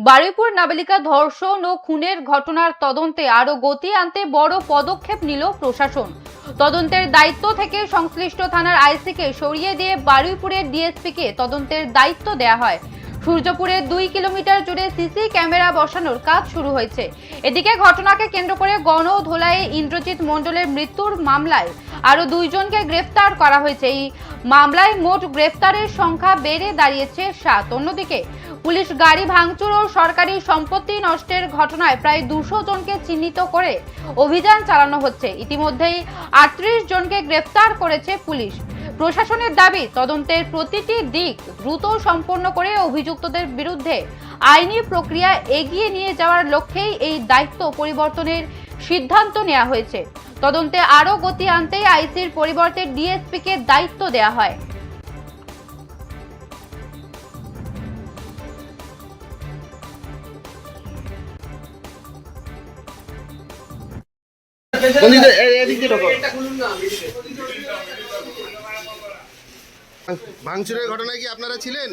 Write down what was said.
বারুইপুর নাবালিকা ধর্ষণ ও খুনের ঘটনার তদন্তে আরো গতি আনতে বড় পদক্ষেপ নিল প্রশাসন। তদন্তের দায়িত্ব থেকে সংশ্লিষ্ট থানার আইসিকে সরিয়ে দিয়ে বারুইপুরের ডিএসপিকে তদন্তের দায়িত্ব দেওয়া হয়। সূর্যপুরের 2 কিলোমিটার জুড়ে সিসি ক্যামেরা বসানোর কাজ শুরু হয়েছে। এদিকে ঘটনাকে কেন্দ্র করে গণধোলাইয়ে ইন্দ্রজিৎ মণ্ডলের মৃত্যুর মামলায় আরো 2 জনকে গ্রেফতার করা হয়েছে। এই মামলায় মোট গ্রেফতারের সংখ্যা বেড়ে দাঁড়িয়েছে 7। অন্যদিকে পুলিশ গাড়ি ভাঙচুর ও সরকারি সম্পত্তি নষ্টের ঘটনায় প্রায় 200 জনকে চিহ্নিত করে অভিযান চালানো হচ্ছে। ইতিমধ্যেই 38 জনকে গ্রেফতার করেছে পুলিশ। প্রশাসনের দাবি, তদন্তের প্রতিটি দিক দ্রুত সম্পন্ন করে অভিযুক্তদের বিরুদ্ধে আইনি প্রক্রিয়া এগিয়ে নিয়ে যাওয়ার লক্ষ্যেই এই দায়িত্ব পরিবর্তনের সিদ্ধান্ত নেওয়া হয়েছে। তদন্তে আরো গতি আনতেই আইসির পরিবর্তে ডিএসপিকে দায়িত্ব দেওয়া হয়। ভাঙচুরের ঘটনায় কি আপনারা ছিলেন?